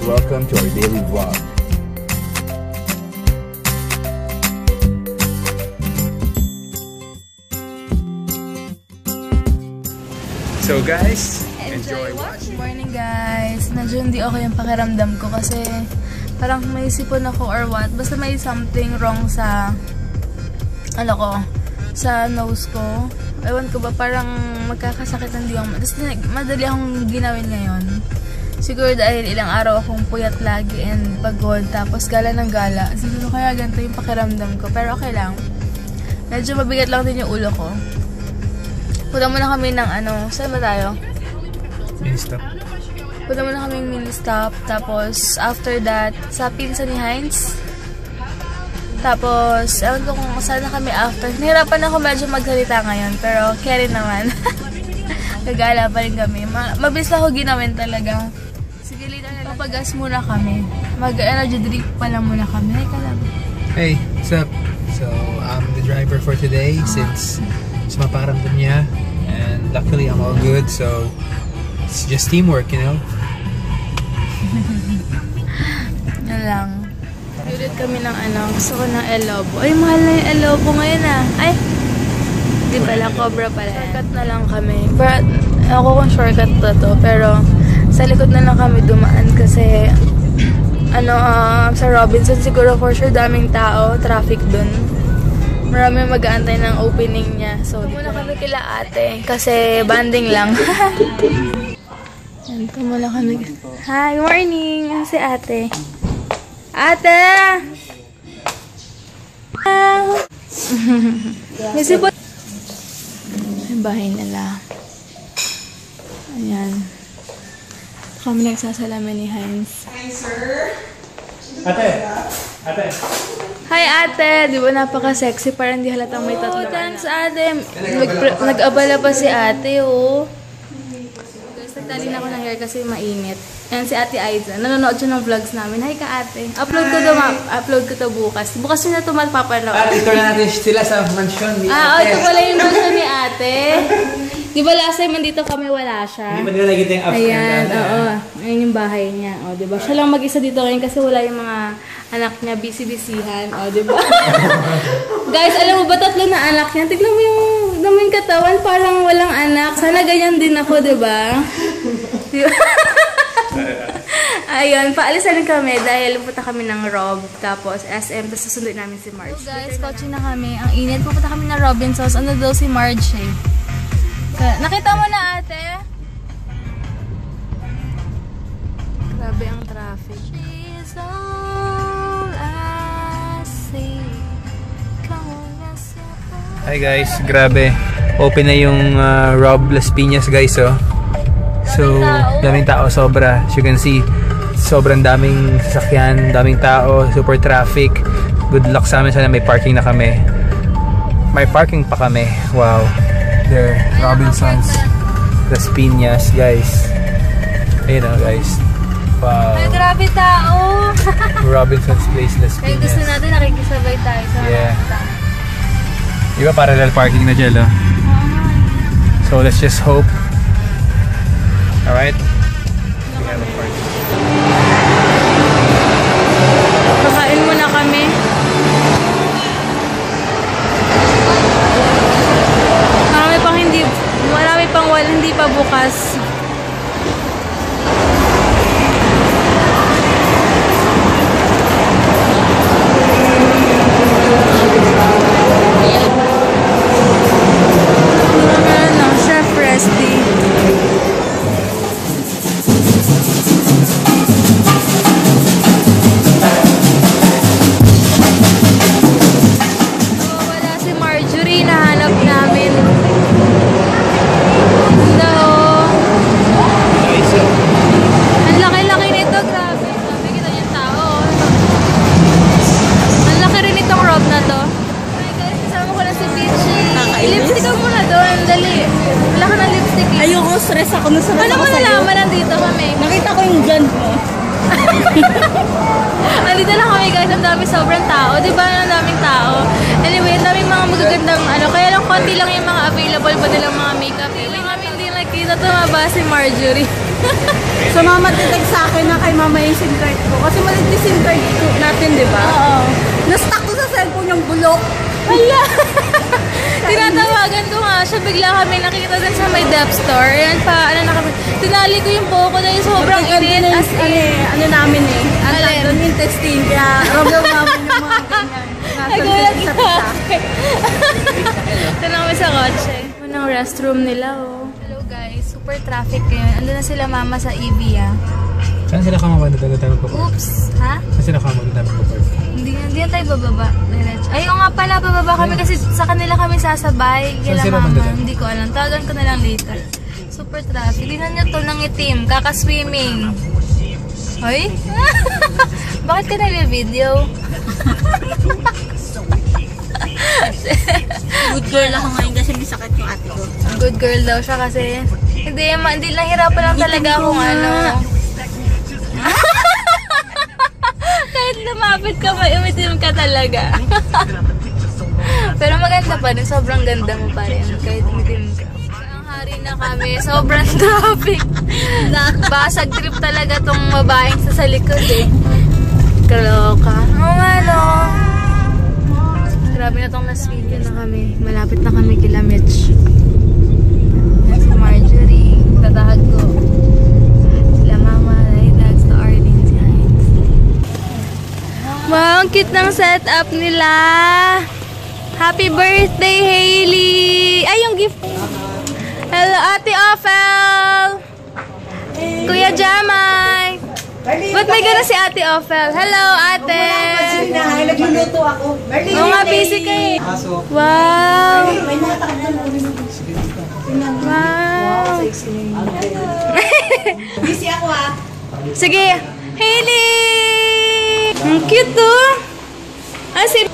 Welcome to our daily vlog. So guys, enjoy watching. Good morning guys. Medyo hindi okay yung pakiramdam ko kasi parang may sipon ako or what. Basta may something wrong sa sa nose ko. Ewan ko ba, parang magkakasakit ng diwang. Tapos madali akong ginawin ngayon. Siguro dahil ilang araw akong puyat lagi and pagod. Tapos gala ng gala. Siguro kaya ganito yung pakiramdam ko. Pero okay lang. Medyo mabigat lang din yung ulo ko. Punta muna kami ng saan ba tayo? Mini stop. Punta muna kami ng mini stop. Tapos, after that, sa pinsa ni Heinz. Tapos, ewan ko kung saan na kami after. Nahirapan ako medyo magsalita ngayon. Pero, carry naman. Gagala pa rin kami. Mabilis ako ginawin talaga. Sige, later na lang. Papagas muna kami. Mag-energy drink pa lang muna kami. Hey, what's up? So, I'm the driver for today since sumaparamdam niya. And luckily, I'm all good. So, it's just teamwork, you know? Yan lang. Ulit kami ng gusto ko ng elobo. Ay, mahal na yung elobo ngayon ah. Ay, di pala, cobra pala. Shortcut na lang kami. But, ako kung shortcut to. Pero, sa likod na lang kami dumaan kasi, sa Robinson siguro for sure daming tao, traffic dun. Marami mag-aantay ng opening niya. So, muna kami kila ate. Kasi, banding lang. Ito muna kami. Hi, morning! Si ate. Ate! May sipon. May bahay nila. Ayan. Kami nagsasalamin ni Heinz. Hi, sir. Ate! Ate! Hi ate! Di ba napaka-sexy? Parang di halatang may tatlong thanks ate! Nag-abala pa si ate, oh. Guys, nagtali na ako ng hair kasi mainit. Ayan si ate Aiza. Nanonood siya ng vlogs namin. Hi ka ate! Upload ko to bukas. Bukas yun na ito mapapanood. Ito na natin sila sa mansion ni ate. Ito pala yung mansion ni ate. Di ba last time nandito kami wala siya? Hindi ba nila nakikita yung upstairs? Ayan, oo. Ayan yung bahay niya. O, diba? Siya lang mag-isa dito ngayon kasi wala yung mga anak niya, busy-busyhan. O, diba? Guys, alam mo ba, 3 na anak niya? Tignan mo yung katawan, parang walang anak. Sana ganyan din ako, diba? Ayun, paalis na kami dahil pupunta kami ng Rob, tapos SM, tapos susunduin namin si Marge. So guys, coaching na kami. Ang init, pupunta kami ng Robinsons. Ano daw si Marge eh? Nakita mo na ate? Grabe ang traffic. Hi guys, grabe. Open na yung Rob Las Piñas guys, oh. So, daming tao sobra. As you can see, sobrang daming sasakyan, daming tao, super traffic. Good luck sa amin, sana may parking na kami. May parking pa kami. Wow. There, Robinsons Las Piñas, guys. Ayun oh, guys. Wow. Ay, grabe tao! Robinsons Place, Las Kaya Piñas. gusto natin nakikisabay tayo sa Di ba parallel parking na dyan, oh? So let's just hope. Alright? We have a parking. Kakain muna kami. Marami pang hindi pa bukas. Chef Resty. Wala si Marjorie, nahanap namin. Ang laki-laki nito, grabe. Grabe, kita yung tao. Ang laki rin itong rob na to. Hi guys, kasama ko na si Peachy. Lipstick ka muna doon, dali. Wala ka ng lipstick. Ayoko, stress ako. Paano mo nalaman nandito kami? Nakita ko yung gland mo. Andito na kami guys, ang dami sobrang tao. Diba, ang daming tao. Anyway, ang daming mga magagandang kaya lang konti lang yung mga available pa nilang mga makeup. Kaya lang kami hindi nakita tumaba si Marjorie. Sumama detect sa akin na kay mama yung SIM card ko. Kasi malit yung SIM card natin, di ba? Oo. Na-stuck ko sa cellphone yung bulok. Hala! Tinatawagan ko nga siya, bigla kami nakikita din sa may depth store. Ayan pa, ano na kami. Tinali ko yung buhok ko dahil sobrang init. As in, ano namin eh. Ang intestine. Kaya ramdam namin yung mga ganyan. Nagulat ka. Ito na kami sa kotse. Unang restroom nila, oh. Hello guys, super traffic ngayon. Ando na sila mama sa EV, ah. Saan sila kamamanda tayo po? Oops, ha? Saan sila kamamanda tayo po? Hindi yan tayo bababa. Ay, nga pala, bababa kami kasi sa kanila kami sasabay. Kila mama, hindi ko alam. Tawagan ko na lang later. Super traffic. Tingnan nyo to ng itim, kakaswimming. Hoy? Bakit ka nag-video? Good girl ako ngayon kasi may sakit yung ate ko. Good girl daw siya kasi. Hindi nahirapan lang talaga kung ano. Kahit lumapit ka, may umitim ka talaga. Pero maganda pa rin. Sobrang ganda mo pa rin. Kahit umitim ka. Ang hari na kami. Sobrang traffic. Basag trip talaga tong babaeng sa likod eh. Kaloka. Oo nga no. Grabe na tong last video na kami. Malapit na kami kila Mitch. Yan si Marjorie. Tatahag ko. Sila mama. That's the Arlene. Wow, ang cute ng setup nila. Happy birthday, Hailey! Ay, yung gift. Hello, Ate Ophel! Kuya Jamay! Ba't may gano'n si Ate Ophel? Hello, Ate! Nagluluto ako. Oo nga, busy ka eh. Wow! Wow! Busy ako ah. Sige, Hailey! Ang cute to! Ah, si...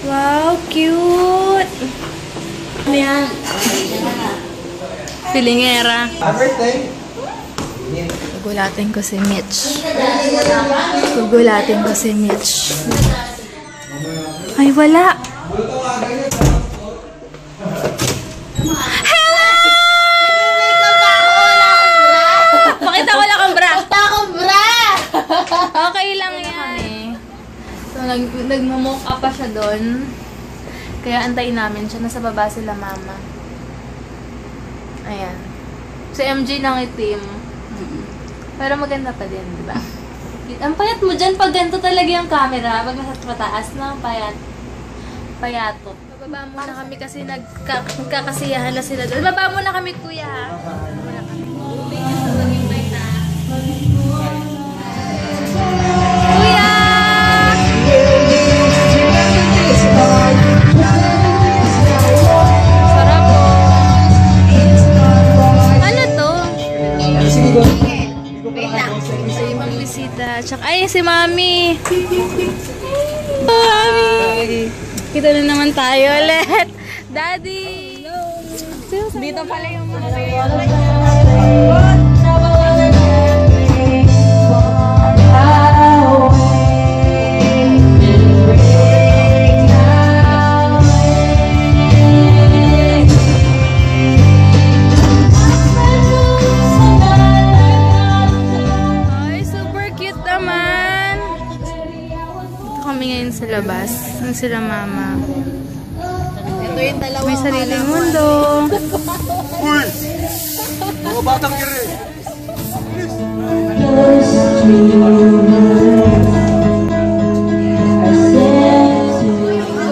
Wow, cute! Ano yan? Pilingera. Birthday! Gugulatin ko si Mitch. Gugulatin ko si Mitch. Ay, wala! Hello! Pakita ko lang ang bra! Okay lang yan eh. So, nag-mock up pa siya doon. Kaya antayin namin siya. Nasa baba sila mama. Ayan. Si MJ nang itim. Pero maganda pa din, di ba? Ang payat mo dyan pag ganito talaga yung camera. Pag nasa pataas na, payat. Payatot. Bababa muna kami kasi nagkakasiyahan na sila doon. Bababa muna kami, kuya, ha? Kuya! Sarap po. Ano to? Si Mang Lisita. Tsaka, ay, si Mami. Mami. Kita na naman tayo ulit. Daddy. Dito pala yung mga sa labas. Ang sila mama. Ito yung dalawa. May sariling mundo. Uy! Mga batang kiri!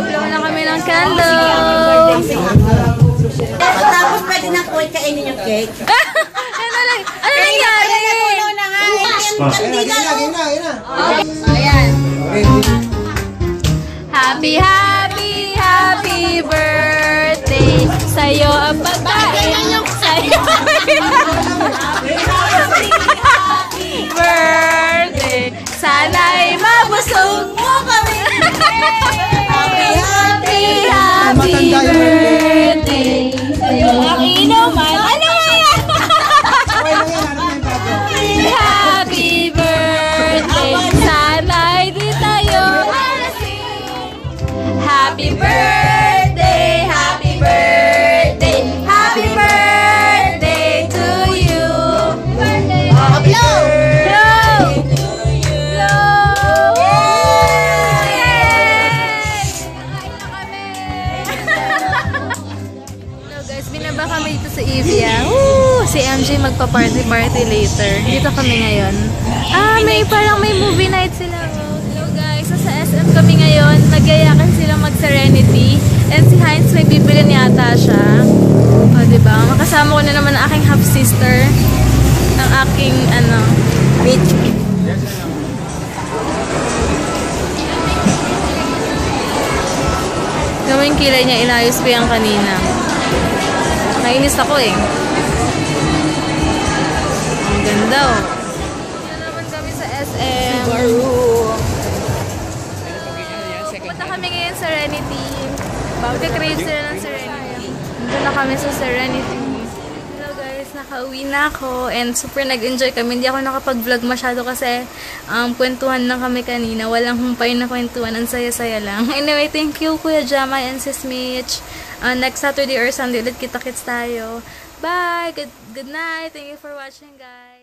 Blow na kami ng candles. Tapos pwede na po kainin yung cake. Ano nangyari? Natulaw na nga. Kandila. Ayan. Happy, happy, happy birthday. Sa'yo ang pagkain. Sa'yo. Happy birthday. Sana'y mabusog mo kami. Happy, happy, happy birthday. Sa'yo ang inuman. Ano nga yan? Happy birthday. Sana'y di tayo happy birthday, happy birthday, happy birthday to you. pa kami dito sa Evia. Woo! Si MJ magpa-party-party later. Dito kami ngayon. May movie night sila. Hello guys, sa SM kami ngayon. Nagyayakan sila mag-Serenity. And si Heinz may bibilin yata siya. O, diba? Makasama ko na naman ang aking half-sister. Ang aking, bitch. Gawin kilay niya, inayos ko yan kanina. Nainis ako eh. Ang ganda oh. Yan naman kami sa SM. Punta kami ngayon sa Serenity. Magka-crave sila ng Serenity. Nandun na kami sa Serenity. Hello guys, nakauwi na ako. And super nag-enjoy kami. Hindi ako nakapag-vlog masyado kasi kwentuhan lang kami kanina. Walang humpay na kwentuhan. Ang saya-saya lang. Anyway, thank you Kuya Jamay and Sis Mitch. Next Saturday or Sunday ulit kita-kits tayo. Bye! Good night! Thank you for watching guys!